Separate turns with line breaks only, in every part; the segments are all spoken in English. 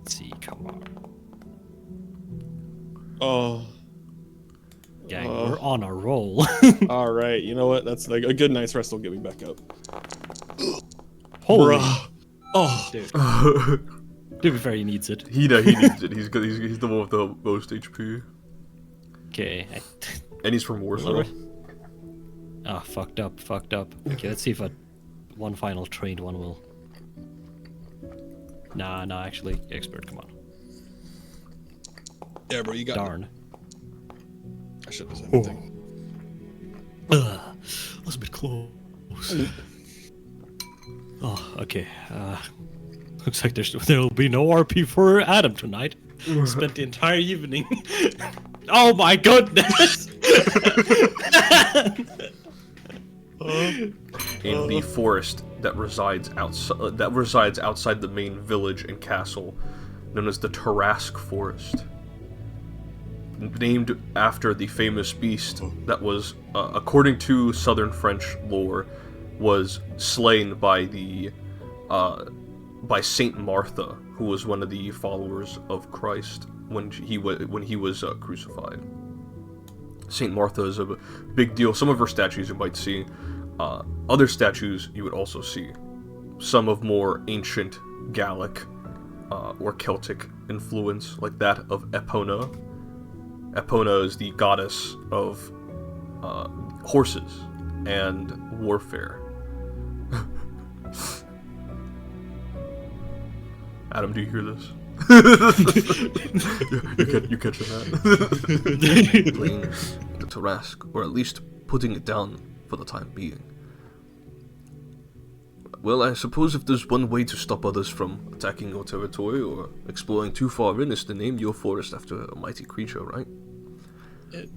Let's see, come on.
Oh.
Gang, we're on a roll.
All right, you know what? That's like a good night's rest will get me back up.
Holy.
Bruh. Oh.
Dude. To be fair, he needs it.
he needs it. He's good. He's the one with the most HP.
Okay.
And he's from Warsaw.
Ah, fucked up. Okay, let's see if one final trained one will. Nah, actually, expert, come on.
Yeah, bro, you got
Darn.
it. I should have said anything.
That was a bit close. Oh, okay. Looks like there'll be no RP for Adam tonight. Spent the entire evening. Oh my goodness!
In the forest that resides outside the main village and castle, known as the Tarasque Forest, named after the famous beast that was, according to Southern French lore, was slain by Saint Martha, who was one of the followers of Christ when he was crucified. Saint Martha is a big deal. Some of her statues you might see. Other statues you would also see. Some of more ancient Gallic or Celtic influence, like that of Epona. Epona is the goddess of horses and warfare. Adam, do you hear this? you catching that? Playing the Tarasque, or at least putting it down for the time being. Well, I suppose if there's one way to stop others from attacking your territory or exploring too far in, is to name your forest after a mighty creature, right?
It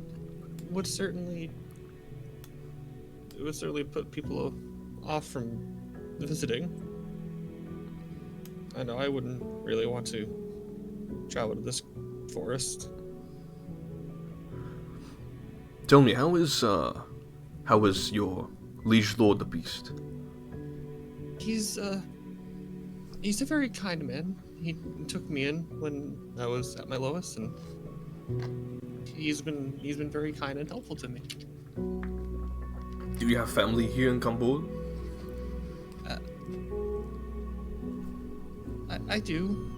would certainly put people off from visiting. I know I wouldn't really want to travel to this forest.
Tell me, how is your liege lord the beast?
He's a very kind man. He took me in when I was at my lowest, and he's been very kind and helpful to me.
Do you have family here in Chambord?
I do,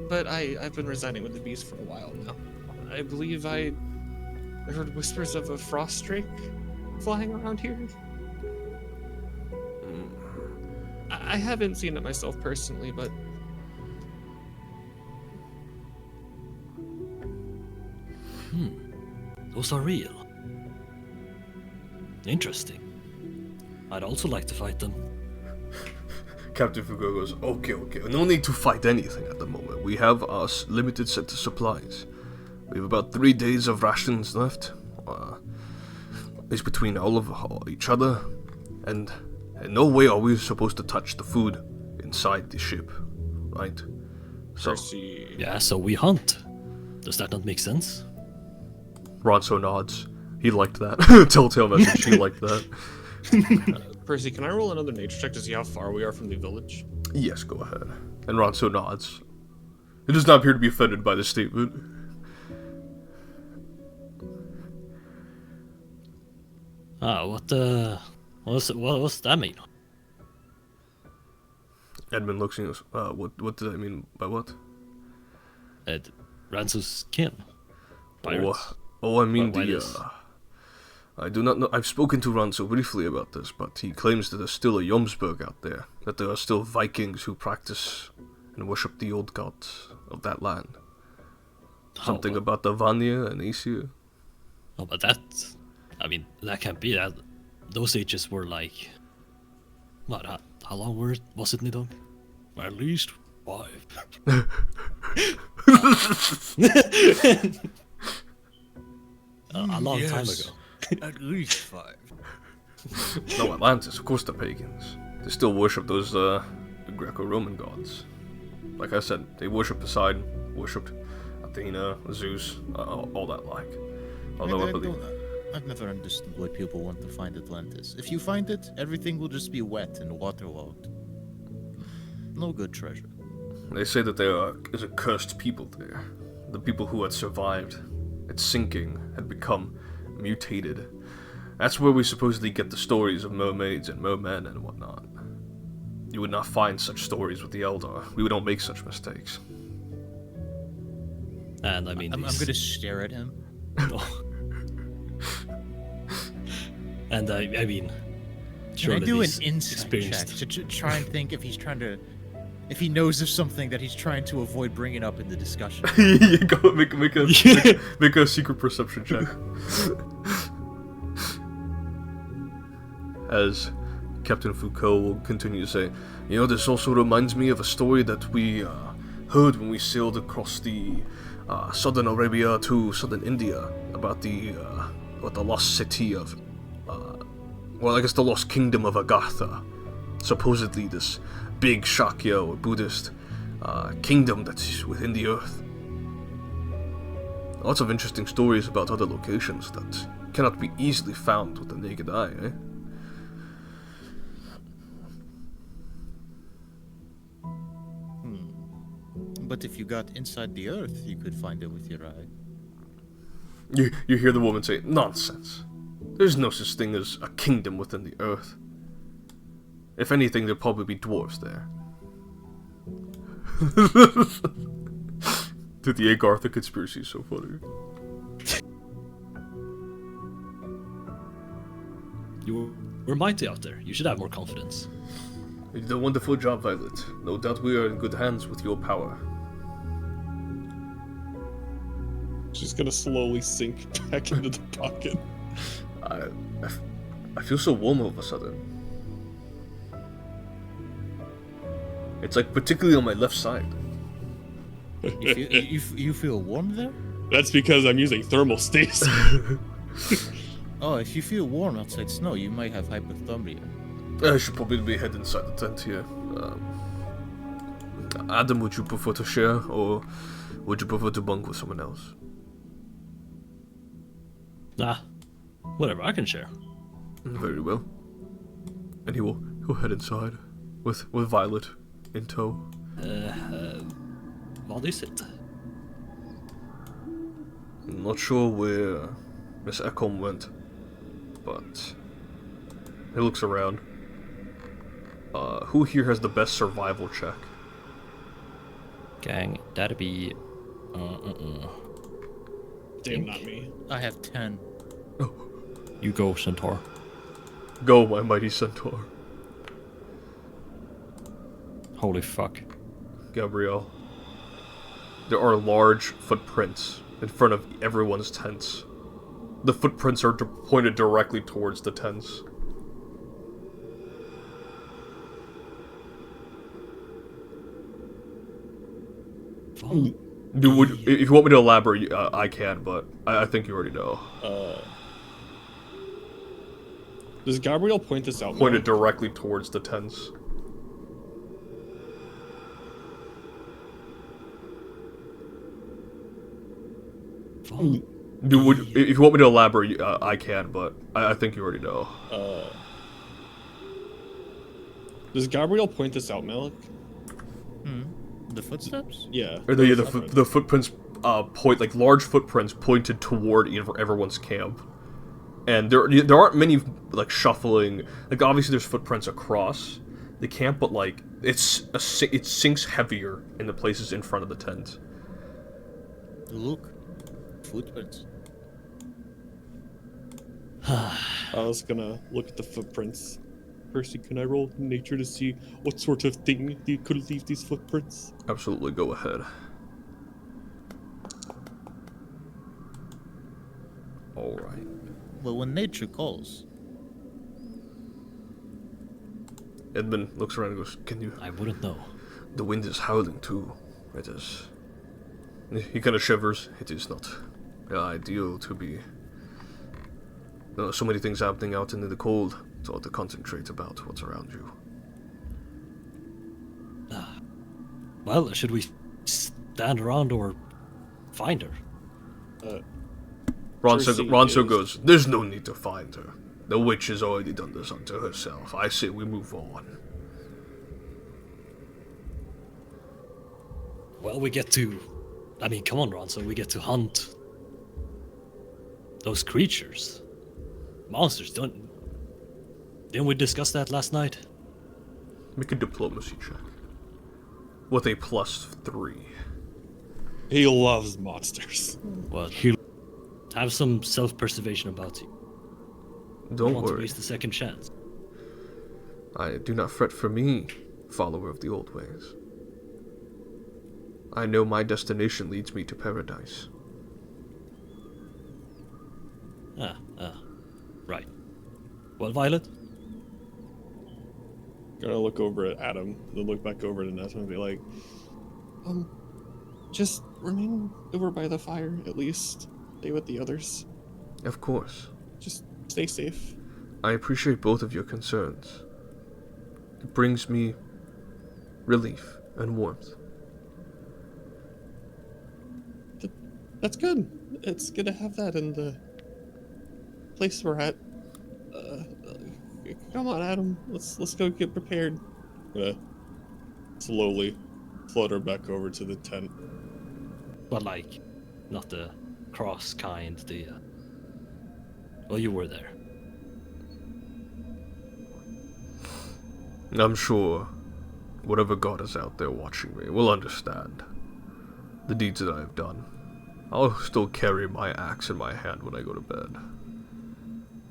but I've been residing with the beast for a while now. I believe I heard whispers of a frost drake flying around here. I haven't seen it myself personally, but
Those are real. Interesting. I'd also like to fight them.
Captain Foucault goes, okay, no need to fight anything at the moment. We have our limited set of supplies. We have about 3 days of rations left. It's between all of each other, and in no way are we supposed to touch the food inside the ship, right? So,
Yeah, so we hunt. Does that not make sense?
Ronso nods. He liked that. Telltale message, he liked that.
Percy, can I roll another nature check to see how far we are from the village?
Yes, go ahead. And Ronso nods. He does not appear to be offended by this statement.
What's that mean?
Edmund looks and goes, what did I mean by what?
Ranso's kin. Pirates.
I mean
Why this?
I do not know. I've spoken to Ranso briefly about this, but he claims that there's still a Jomsburg out there. That there are still Vikings who practice and worship the old gods of that land. Something about the Vanya and Aesir.
Oh, but that can't be that. Those ages were like, what? How long was it, Nidong? At least 5. A long time ago.
At least 5.
No, Atlantis, of course, the pagans. They still worship those Greco-Roman gods. Like I said, they worship Poseidon, worshipped Athena, Zeus, all that like. Although
I've never understood why people want to find Atlantis. If you find it, everything will just be wet and waterlogged. No good treasure.
They say that there is a cursed people there. The people who had survived its sinking had become mutated. That's where we supposedly get the stories of mermaids and mermen and whatnot. You would not find such stories with the Eldar. We don't make such mistakes.
And I mean,
I'm gonna stare at him.
And I mean,
Can I
surely
do an
these
insight check to try and think if he's trying to, if he knows of something that he's trying to avoid bringing up in the discussion?
You go make a secret perception check. As Captain Foucault will continue to say, you know, this also reminds me of a story that we heard when we sailed across the southern Arabia to southern India about the lost city of, the lost kingdom of Agartha. Supposedly this big Shakya or Buddhist kingdom that's within the earth. Lots of interesting stories about other locations that cannot be easily found with the naked eye, eh?
But if you got inside the earth, you could find it with your eye.
You hear the woman say, nonsense. There's no such thing as a kingdom within the earth. If anything, there'd probably be dwarves there. Dude, the Agartha conspiracy is so funny.
You were mighty out there. You should have more confidence.
You did a wonderful job, Violet. No doubt we are in good hands with your power.
She's gonna slowly sink back into the pocket.
I feel so warm all of a sudden. It's like particularly on my left side.
You feel warm there?
That's because I'm using thermal stasis.
Oh, if you feel warm outside snow, you might have hypothermia.
I should probably head inside the tent here. Adam, would you prefer to share, or would you prefer to bunk with someone else?
Nah, whatever, I can share.
Very well. And he'll head inside with Violet in tow.
What is it?
I'm not sure where Miss Ekholm went, but he looks around. Who here has the best survival check?
Gang, that'd be...
Damn, not me.
I have 10.
Oh.
You go, Centaur.
Go, my mighty centaur.
Holy fuck.
Gabrielle. There are large footprints in front of everyone's tents. The footprints are pointed directly towards the tents. Dude, if you want me to elaborate, I can, but I think you already know.
Does Gabrielle point this out?
Pointed directly towards the tents. Dude, if you want me to elaborate, I can, but I think you already know.
Does Gabrielle point this out, Malik?
The footsteps?
Yeah.
Or the footprints point, like large footprints pointed toward everyone's camp, and there aren't many like shuffling. Like obviously there's footprints across the camp, but like it sinks heavier in the places in front of the tent.
Look, footprints.
I was gonna look at the footprints. Percy, can I roll nature to see what sort of thing could leave these footprints?
Absolutely, go ahead. Alright.
Well, when nature calls.
Edmund looks around and goes, can you...
I wouldn't know.
The wind is howling too. It is... He kind of shivers. It is not ideal to be... so many things happening out in the cold. It's hard to concentrate about what's around you.
Well, should we stand around or find her?
Ronso goes, there's no need to find her. The witch has already done this unto herself. I say we move on.
Well, we get to... I mean, come on, Ron, so we get to hunt those creatures. Monsters, didn't we discuss that last night?
Make a diplomacy check. With a +3.
He loves monsters.
Well, have some self-preservation about you.
Don't
want to
worry.
waste the second chance.
I do not fret for me, follower of the old ways. I know my destination leads me to paradise.
Right. Well, Violet?
Gonna look over at Adam, then look back over to Nessa and be like, just remain over by the fire, at least. Stay with the others.
Of course.
Just stay safe.
I appreciate both of your concerns. It brings me relief and warmth.
That's good. It's good to have that in the place we're at. Come on, Adam. Let's go get prepared. I'm gonna slowly flutter back over to the tent.
But like, not the cross kind, the... Well, you were there.
I'm sure whatever God is out there watching me will understand the deeds that I have done. I'll still carry my axe in my hand when I go to bed.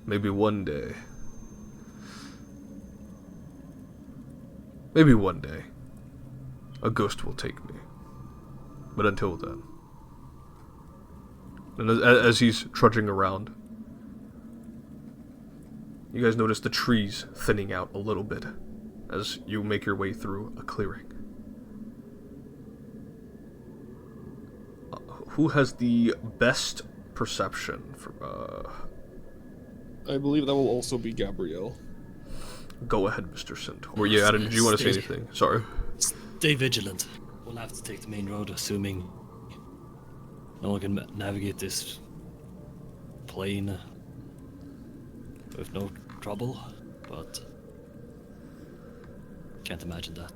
Maybe one day, a ghost will take me. But until then, and as he's trudging around, you guys notice the trees thinning out a little bit as you make your way through a clearing. Who has the best perception?
I believe that will also be Gabrielle.
Go ahead, Mr. Centaur. Yeah, Adam, did you want to say anything? Sorry.
Stay vigilant. We'll have to take the main road, assuming no one can navigate this plain with no trouble, but can't imagine that.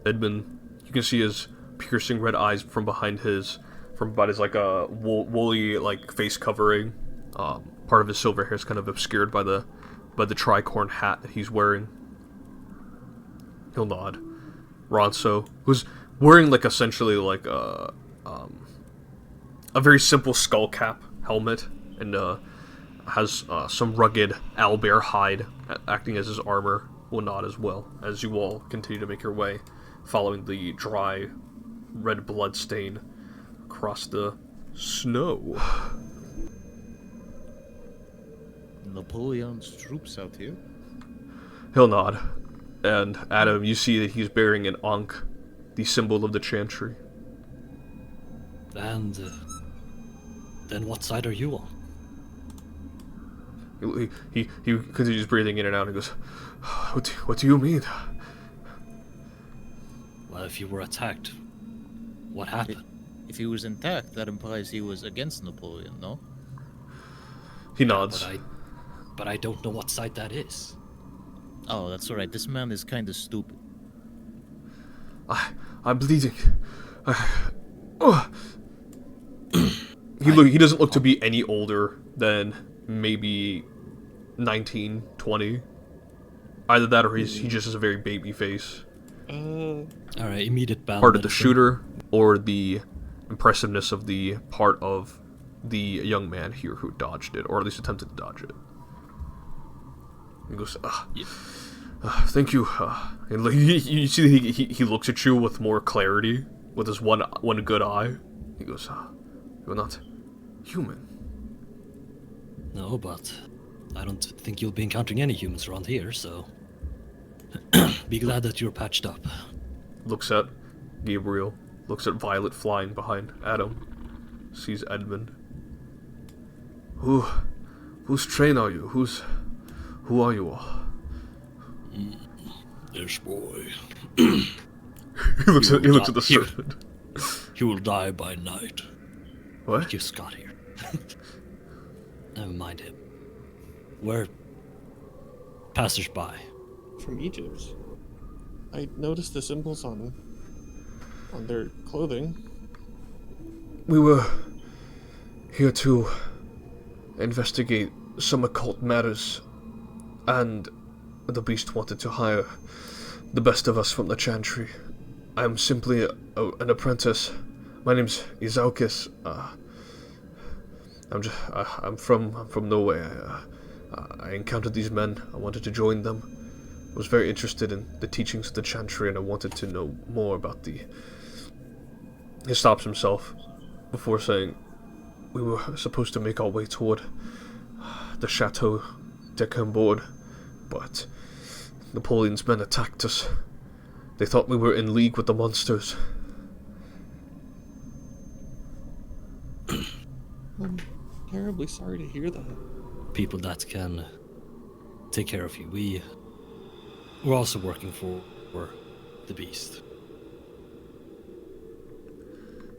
Edmund, you can see his piercing red eyes from about his like a woolly like face covering. Part of his silver hair is kind of obscured by the tricorn hat that he's wearing. He'll nod. Ronso, who's wearing like essentially like a very simple skull cap helmet and has some rugged owlbear hide acting as his armor, will nod as well as you all continue to make your way, following the dry red blood stain across the snow.
Napoleon's troops out here.
He'll nod. And Adam, you see that he's bearing an ankh, the symbol of the chantry.
And then what side are you on?
He continues breathing in and out and goes, What do you mean?
Well, if you were attacked, what happened?
If he was intact, that implies he was against Napoleon, no?
He nods.
But I don't know what side that is.
Oh, that's alright. This man is kind of stupid.
I'm bleeding. He doesn't look to be any older than maybe 19, 20. Either that or he just has a very baby face.
Alright, immediate balance.
Part of the shooter or the impressiveness of the part of the young man here who dodged it, or at least attempted to dodge it. He goes, thank you. And you see he looks at you with more clarity, with his one good eye. He goes, you're not human.
No, but I don't think you'll be encountering any humans around here, so be glad that you're patched up.
Looks at Gabriel, looks at Violet flying behind Adam, sees Edmund. Whose train are you? Who are you all?
This boy.
he looks at the servant.
He will die by night.
What?
He just got here. Never mind him. We're passers-by.
From Egypt. I noticed the symbols on their clothing.
We were here to investigate some occult matters, and the beast wanted to hire the best of us from the chantry. I am simply an apprentice. My name's Izaukis. I'm from Norway. I encountered these men. I wanted to join them. I was very interested in the teachings of the chantry, and I wanted to know more about the... He stops himself before saying, we were supposed to make our way toward the Chateau de Chambord, but Napoleon's men attacked us. They thought we were in league with the monsters.
I'm terribly sorry to hear that.
People that can take care of you. We're also working for the beast.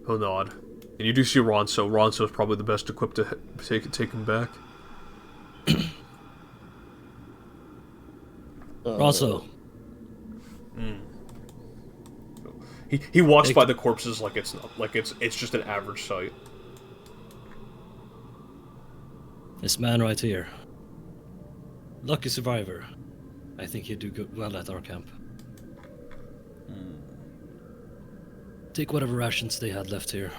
He'll nod. And you do see Ronso. Ronso is probably the best equipped to take him back.
Also,
he walks by the corpses like it's just an average sight.
this man right here, lucky survivor. I think he'd do well at our camp. Take whatever rations they had left here.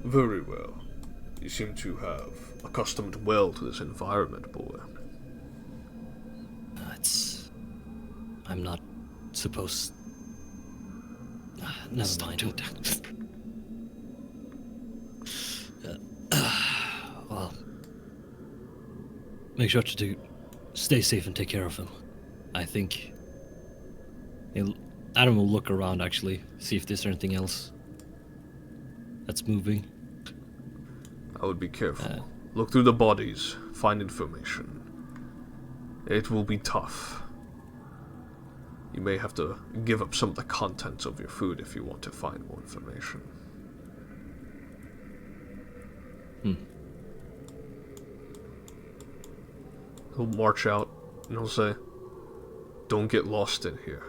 Very well. You seem to have accustomed well to this environment, boy.
I'm not supposed... Never mind. Well... Make sure to stay safe and take care of him. I think... Adam will look around, actually, see if there's anything else that's moving.
I would be careful. Look through the bodies, find information. It will be tough. You may have to give up some of the contents of your food if you want to find more information. He'll march out and he'll say, don't get lost in here.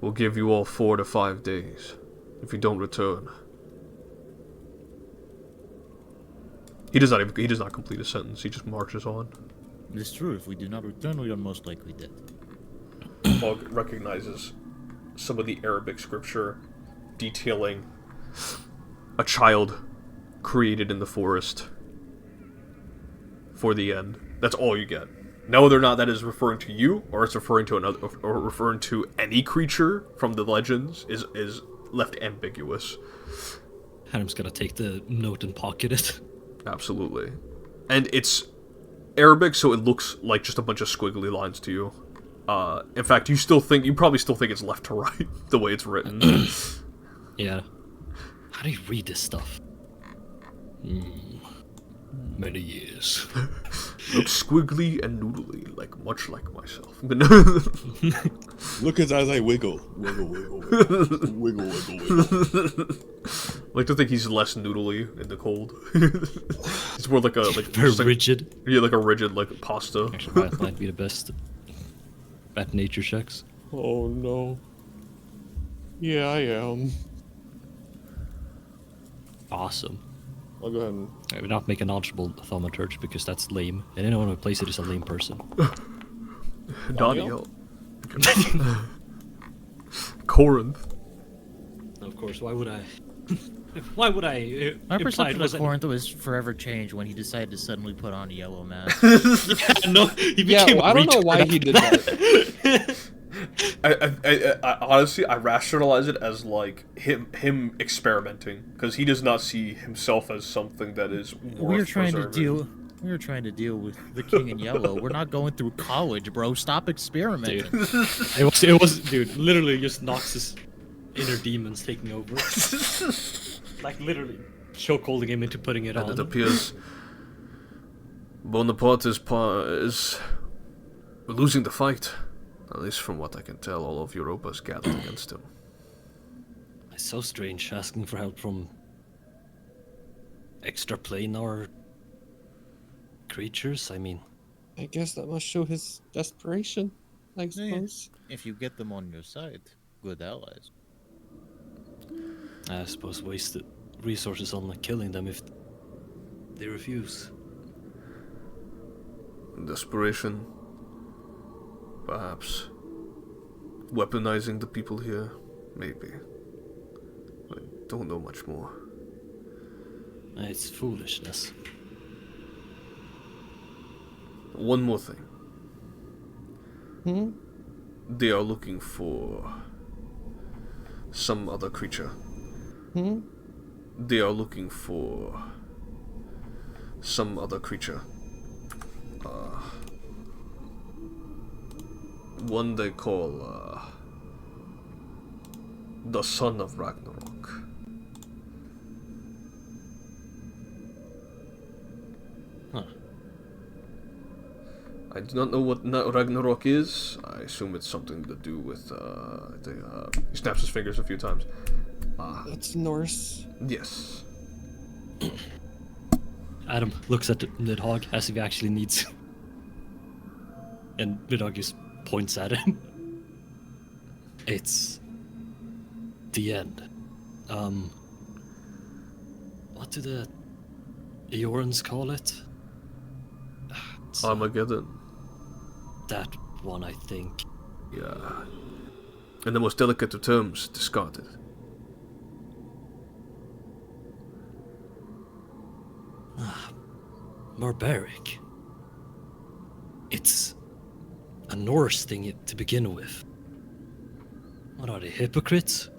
We'll give you all 4 to 5 days. If you don't return... He does not complete a sentence, he just marches on.
It's true, if we do not return, we are most likely dead.
Bug recognizes some of the Arabic scripture detailing a child created in the forest for the end. That's all you get. Now, whether or not that is referring to you, or it's referring to another, or referring to any creature from the legends, is left ambiguous.
Adam's gonna take the note and pocket it.
Absolutely. And it's Arabic, so it looks like just a bunch of squiggly lines to you. In fact, you probably still think it's left to right, the way it's written.
Yeah. How do you read this stuff? Many years.
Looks squiggly and noodly, much like myself.
Look as I wiggle. Wiggle, wiggle, wiggle. Wiggle, wiggle, wiggle.
I like to think he's less noodly in the cold. It's more like
Very rigid.
Yeah, like a rigid, pasta.
Actually, that might be the best at nature checks.
Oh no. Yeah, I am.
Awesome.
I'll go ahead and...
I would not make an audible thaumaturge because that's lame. And anyone who plays it is a lame person.
Daniel. Corinth.
Of course, why would I? Why would I?
My
imply it
perception of
wasn't-
Corinth was forever changed when he decided to suddenly put on a yellow mask.
Yeah, no, he
Yeah,
became
well, I don't know
retard
why he
after
did that.
I honestly, I rationalize it as him experimenting, because he does not see himself as something that is worth
We were trying
preserving.
to deal with the King in Yellow. We're not going through college, bro. Stop experimenting.
Dude. It was, dude. Literally, just Nox's inner demons taking over. Like literally, chokeholding him into putting it
And
on.
it appears Bonaparte is losing the fight. At least from what I can tell, all of Europa is gathered against him.
It's so strange asking for help from extra planar creatures. I mean,
I guess that must show his desperation, I
Yeah.
suppose.
If you get them on your side, good allies.
I suppose wasted resources on killing them if they refuse.
Desperation. Perhaps. Weaponizing the people here. Maybe. I don't know much more.
It's foolishness.
One more thing.
Hmm?
They are looking for some other creature.
Hmm?
They are looking for some other creature. One they call the Son of Ragnarok.
Huh.
I do not know what Ragnarok is. I assume it's something to do with he snaps his fingers a few times.
That's Norse.
Yes.
Adam looks at Nidhogg as if he actually needs. And Nidhogg just points at him. It's the end. What do the Eorans call it? It's,
Armageddon.
that one, I think.
Yeah. In the most delicate of terms, discarded.
Barbaric. It's a Norse thing to begin with. What are they, hypocrites?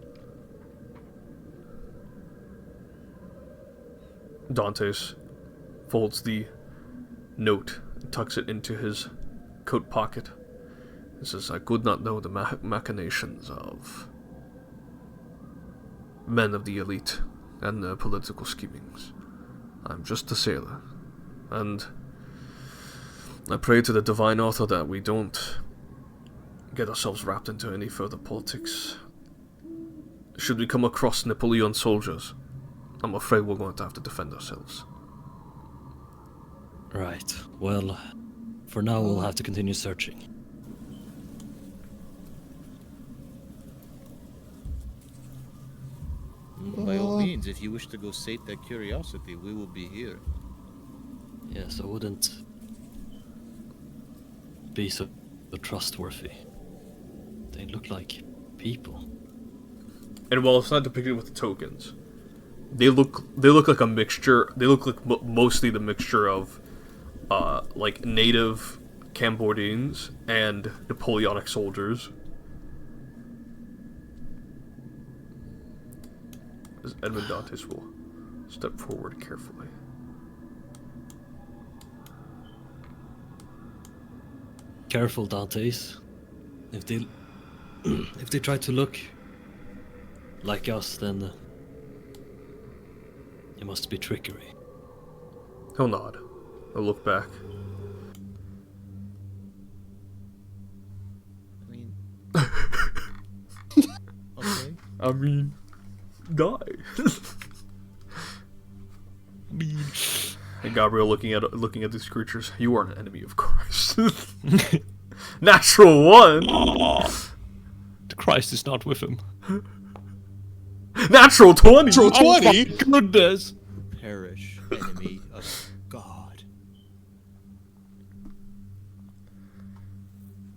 Dantes folds the note and tucks it into his coat pocket. He says, I could not know the machinations of men of the elite and their political schemings. I'm just a sailor, and I pray to the divine author that we don't get ourselves wrapped into any further politics. Should we come across Napoleon soldiers, I'm afraid we're going to have to defend ourselves.
Right. Well, for now we'll have to continue searching.
By all means, if you wish to go sate that curiosity, we will be here.
Yes, I wouldn't be so trustworthy. They look like people.
And while it's not depicted with the tokens, they look like a mixture. They look like mostly the mixture of like native Cambodians and Napoleonic soldiers. As Edmund Dantes will step forward carefully.
Careful, Dantes. If they try to look like us, then it must be trickery.
He'll nod. He'll look back.
I mean, okay.
I mean, die. And Gabriel looking at these creatures. You are an enemy of Christ. Natural one.
The Christ is not with him.
Natural 20.
Natural 20?
Goodness.
Perish, enemy of God.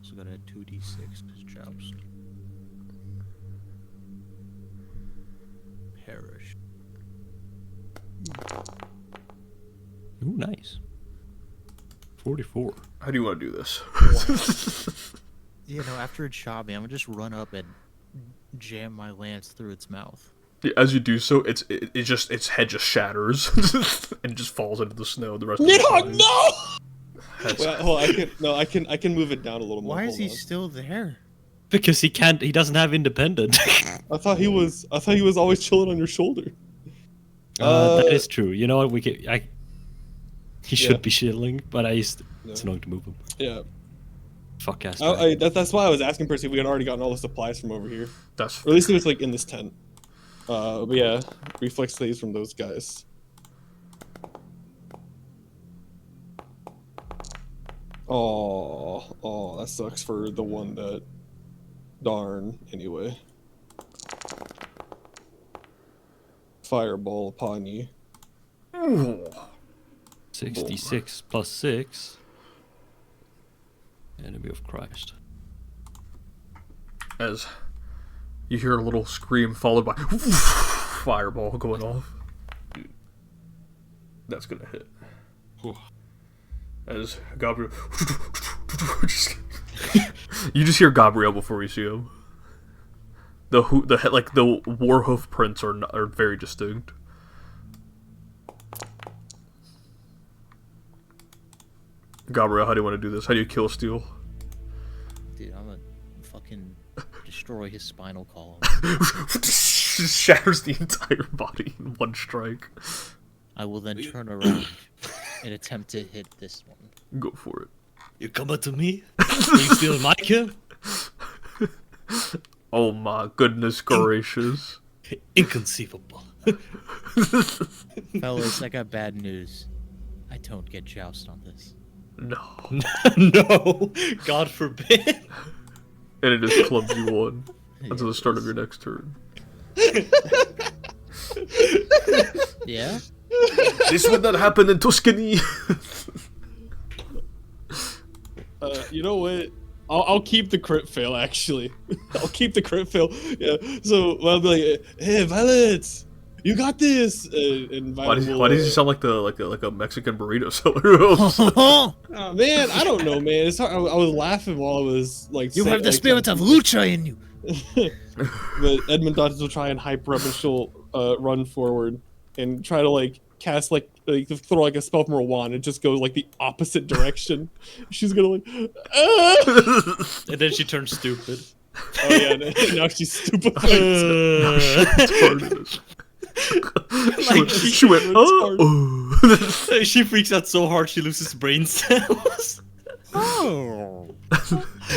So got a 2d6 joust. Perish.
Ooh, nice. 44.
How do you want to do this?
You know, after it shot me, I'm gonna just run up and jam my lance through its mouth.
As you do so, its head just shatters and just falls into the snow. The rest of
Nidhogg,
the time.
no! Wait, hold on, I can move it down a little more.
Why is
Hold
he
on.
still there?
Because he doesn't have independent.
I thought he was always chilling on your shoulder.
That is true. You know what? He should
Yeah.
be shilling, but it's
No.
annoying to move him.
Yeah.
Fuck ass.
That's why I was asking Percy if we had already gotten all the supplies from over here.
That's
Or at least it was like in this tent. But yeah, reflex saves from those guys.
Oh, that sucks for the one that. Darn. Anyway. Fireball upon you.
Ooh.
66 plus 6. Enemy of Christ.
As you hear a little scream followed by fireball going off. That's gonna hit. As Gabriel, you just hear Gabriel before you see him. The war hoof prints are very distinct. Gabriel, how do you want to do this? How do you kill Steel?
Dude, I'm gonna fucking destroy his spinal column.
Just shatters the entire body in one strike.
I will then turn around and attempt to hit this one.
Go for it.
You coming to me? You steal my kill?
Oh my goodness gracious.
Inconceivable.
Fellas, I got bad news. I don't get joust on this.
No.
No, God forbid.
And it is clumsy one until the start of your next turn.
Yeah?
This would not happen in Tuscany.
You know what? I'll keep the crit fail, actually. I'll keep the crit fail. Yeah. So I'll be like, "Hey, Violet, you got this." And Violet
Why does he sound like a Mexican burrito seller?
Oh, man, I don't know, man. It's hard. I was laughing while I was like.
You have the spirit of lucha in you.
But Edmund Dodges will try and hype her up, and she'll run forward and try to like cast like throw like a spell from her wand and just go like the opposite direction. She's gonna like, ah!
And then she turns stupid.
Oh yeah, now she's stupefied.
Like
she went, oh.
She freaks out so hard she loses brain cells.
Oh.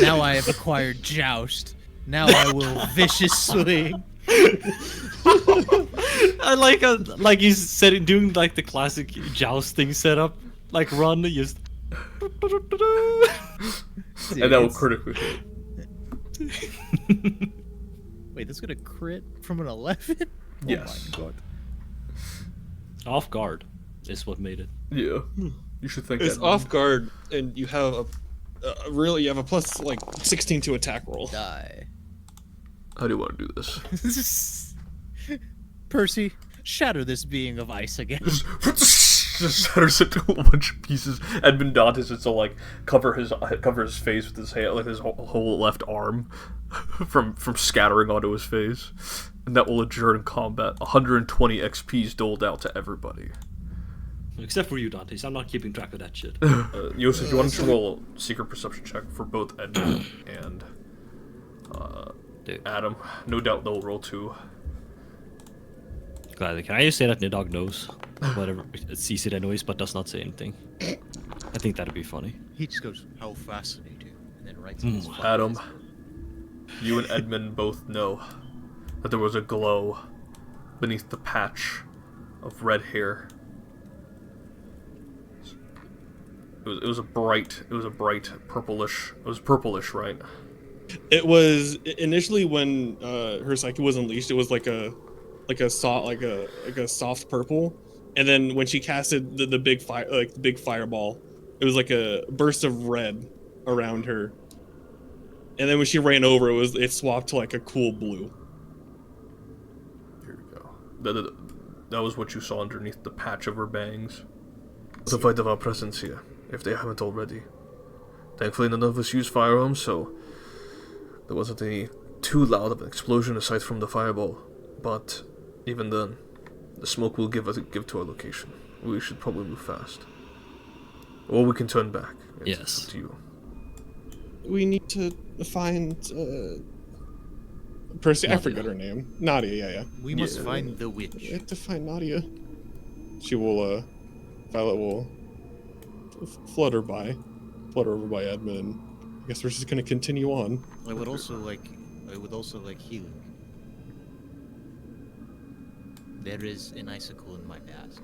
Now I have acquired joust. Now I will viciously.
I like he's doing like the classic jousting setup, like run, just.
And that will critically hit.
Wait, that's gonna crit from an 11?
Yes.
Oh my god.
Off guard is what made it.
Yeah. You should think
It's
that.
off guard, and you have you have a plus like 16 to attack roll.
Die.
How do you want to do this?
Percy, shatter this being of ice again.
Just shatters it to a bunch of pieces. Edmund Dantes is to like cover his face with his hand, like his whole left arm, from scattering onto his face, and that will adjourn combat. 120 XP's doled out to everybody.
Except for you, Dantes. I'm not keeping track of that shit.
Yosef, you want to roll a secret perception check for both Edmund and Adam? No doubt they'll roll 2.
Gladly. Can I just say that Nidog knows whatever it sees it anyways, but does not say anything? I think that'd be funny.
He just goes, "How fascinating," and then writes in his fucking
Adam,
eyes.
you and Edmund both know that there was a glow beneath the patch of red hair. It was a bright purplish. It was purplish, right?
It was initially when her psyche was unleashed. It was like a soft purple, and then when she casted the big fireball, it was like a burst of red around her. And then when she ran over, it swapped to like a cool blue.
Here we go. That was what you saw underneath the patch of her bangs. The fight of our presence here, if they haven't already. Thankfully, none of us use firearms, so there wasn't any too loud of an explosion aside from the fireball. But even then, the smoke will give to our location. We should probably move fast, or we can turn back. It's up to you.
We need to find Percy. I forgot her name. Nadia. Yeah.
We must find the witch.
We have to find Nadia. She will. Violet will flutter over by Edmund. I guess we're just gonna continue on.
I would also like healing. There is an icicle in my ass.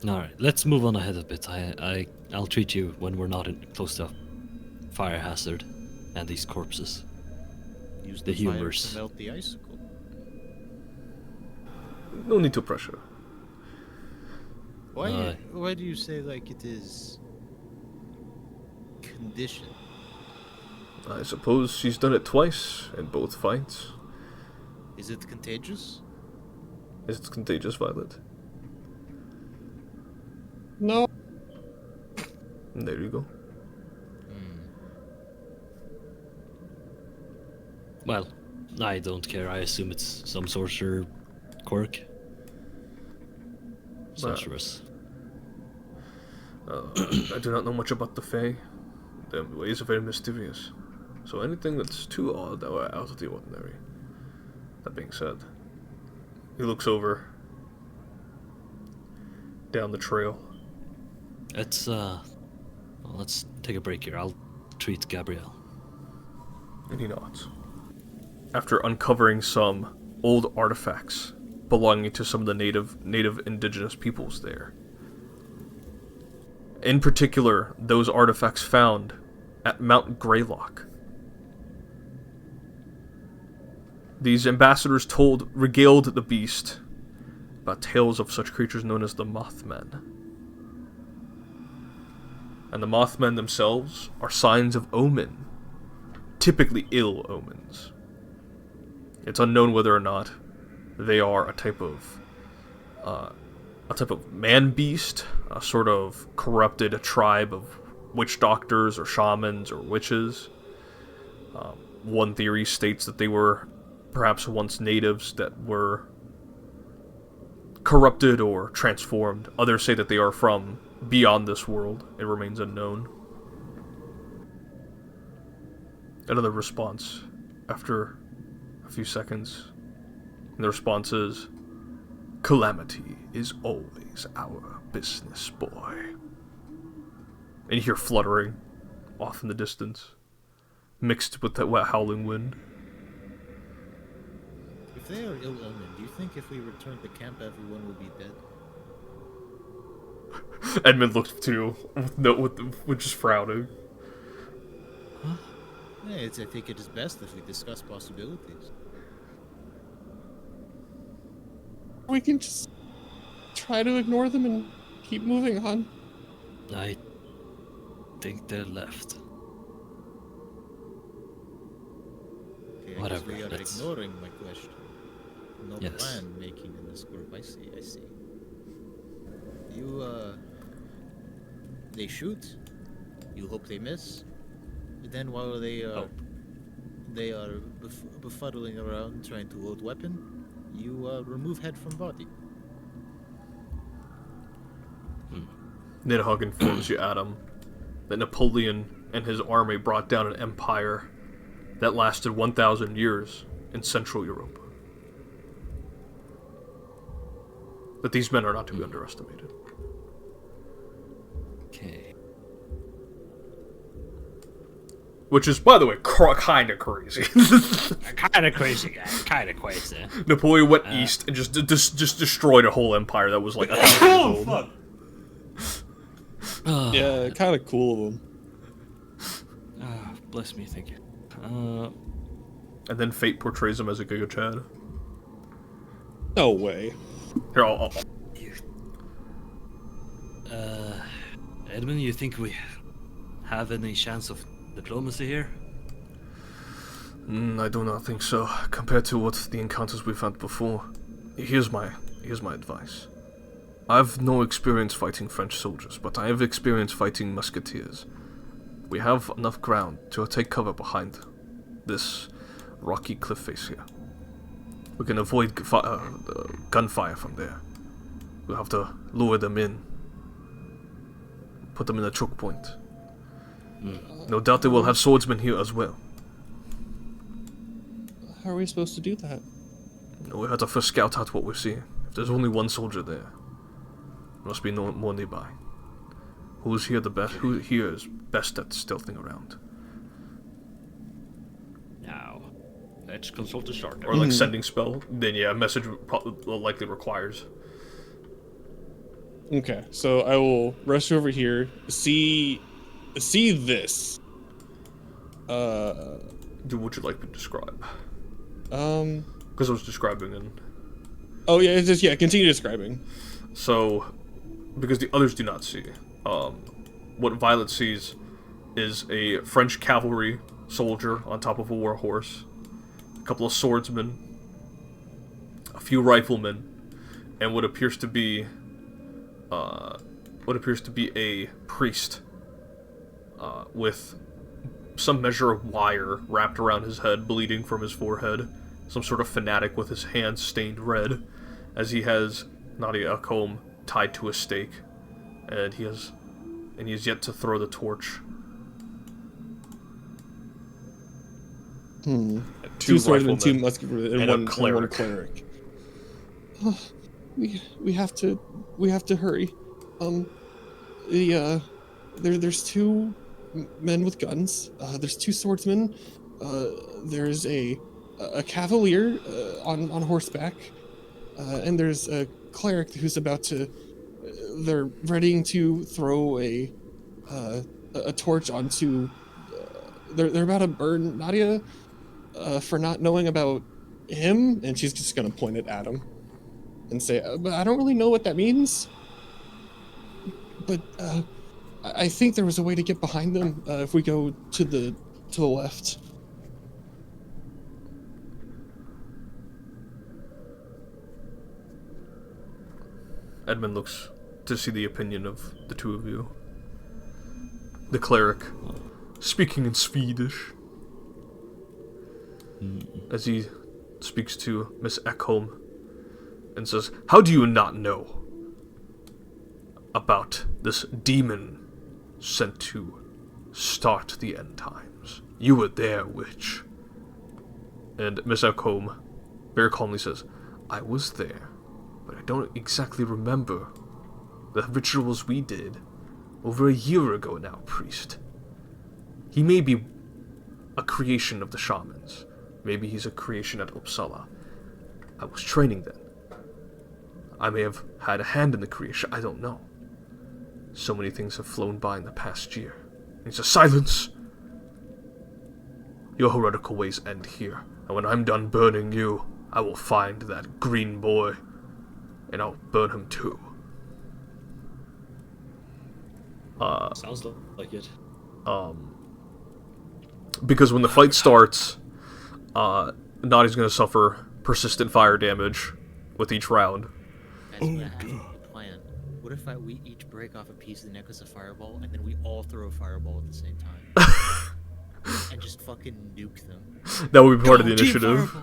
All right, let's move on ahead a bit. I I'll treat you when we're not close to fire hazard and these corpses.
Use
The
fire
humors.
to melt the icicle.
No need to pressure.
Why do you say like it is conditioned?
I suppose she's done it twice in both fights.
Is it contagious?
Is it contagious, Violet?
No.
There you go.
Hmm.
Well, I don't care. I assume it's some sorcerer quirk. Sorceress.
I do not know much about the Fae. Their ways are very mysterious. So anything that's too odd or out of the ordinary. That being said, he looks over down the trail.
Let's take a break here. I'll treat Gabrielle.
And he nods. After uncovering some old artifacts belonging to some of the native indigenous peoples there. In particular, those artifacts found at Mount Greylock. These ambassadors regaled the beast about tales of such creatures known as the Mothmen. And the Mothmen themselves are signs of omen, typically ill omens. It's unknown whether or not they are a type of man-beast, a sort of corrupted tribe of witch doctors or shamans or witches. One theory states that they were perhaps once natives that were corrupted or transformed. Others say that they are from beyond this world. It remains unknown. Another response after a few seconds. And the response is, "Calamity is always our business, boy." And you hear fluttering off in the distance, mixed with that wet howling wind.
If they are ill omened, do you think if we return to camp everyone will be dead?
Edmund looks too, with just frowning.
Yeah, I think it is best if we discuss possibilities.
We can just try to ignore them and keep moving on.
I think they're left.
Okay, I guess
Whatever,
we are
let's-
ignoring my question. No
Yes.
plan making in this group. I see. They shoot. You hope they miss. Then while they are befuddling around trying to load weapon, you remove head from body.
Nidhogg informs you, Adam, that Napoleon and his army brought down an empire that lasted 1,000 years in Central Europe. That these men are not to be underestimated.
Okay.
Which is, by the way, kind of crazy.
Kind of crazy guy. Kind of crazy.
Napoleon went east and just destroyed a whole empire that was like 1,000 years old.
Yeah, kind of cool of them.
Bless me, thank you.
And then fate portrays him as a Giga Chad.
No way.
Here, I'll
Edmund, you think we have any chance of diplomacy here?
I do not think so. Compared to what the encounters we've had before, here's my advice. I've no experience fighting French soldiers, but I have experience fighting musketeers. We have enough ground to take cover behind this rocky cliff face here. We can avoid gunfire from there. We'll have to lure them in, put them in a choke point. No doubt they will have swordsmen here as well.
How are we supposed to do that?
We have to first scout out what we're seeing. If there's only one soldier there, there must be no more nearby. Who's here the best? Who here is best at stealthing around?
Now, let's consult the short.
Or like sending spell? Then yeah, message likely requires.
Okay, so I will rush over here. See this.
Do what you'd like me to describe.
Um.
Because I was describing in.
Oh yeah, it's just Continue describing.
So, because the others do not see, what Violet sees is a French cavalry soldier on top of a war horse, a couple of swordsmen, a few riflemen, and what appears to be a priest with some measure of wire wrapped around his head, bleeding from his forehead. Some sort of fanatic with his hands stained red, as he has Nadia Akom tied to a stake, and he has yet to throw the torch.
Two swordsmen,
riflemen,
two musketeers, and one cleric. Oh, we have to hurry. There's two men with guns. There's two swordsmen. There's a cavalier on horseback, and there's a cleric who's about to. They're readying to throw a torch onto. They're about to burn Nadia for not knowing about him, and she's just gonna point it at him and say, "But I don't really know what that means. But I think there was a way to get behind them if we go to the left."
Edmund looks to see the opinion of the two of you. The cleric, speaking in Swedish, as he speaks to Miss Ekholm, and says, "How do you not know about this demon sent to start the end times? You were there, witch." And Miss Ekholm very calmly says, "I was there, but I don't exactly remember the rituals we did over a year ago now, priest. He may be a creation of the shamans. Maybe he's a creation at Uppsala. I was training then. I may have had a hand in the creation, I don't know. So many things have flown by in the past year." And he says, "Silence! Your heretical ways end here, and when I'm done burning you, I will find that green boy, and I'll burn him too."
Sounds like it.
Because when the fight starts, Nadia's going to suffer persistent fire damage with each round.
Guys, I have a plan. What if we each break off a piece of the necklace of fireball, and then we all throw a fireball at the same time? And just fucking nuke them.
That would be part of the initiative.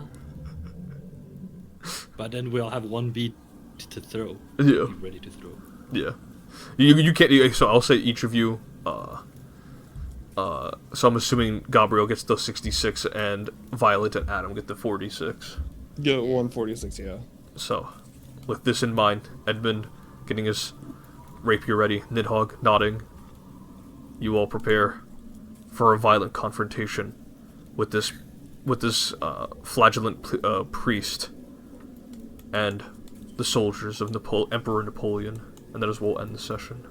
But then we'll have one beat to throw.
Yeah.
Be ready to throw.
Yeah. You can't, so I'll say each of you, so I'm assuming Gabriel gets the 66 and Violet and Adam get the 46.
Yeah, 146, yeah.
So, with this in mind, Edmund getting his rapier ready, Nidhogg nodding, you all prepare for a violent confrontation with this flagellant priest and the soldiers of Emperor Napoleon, and that is where we'll end the session.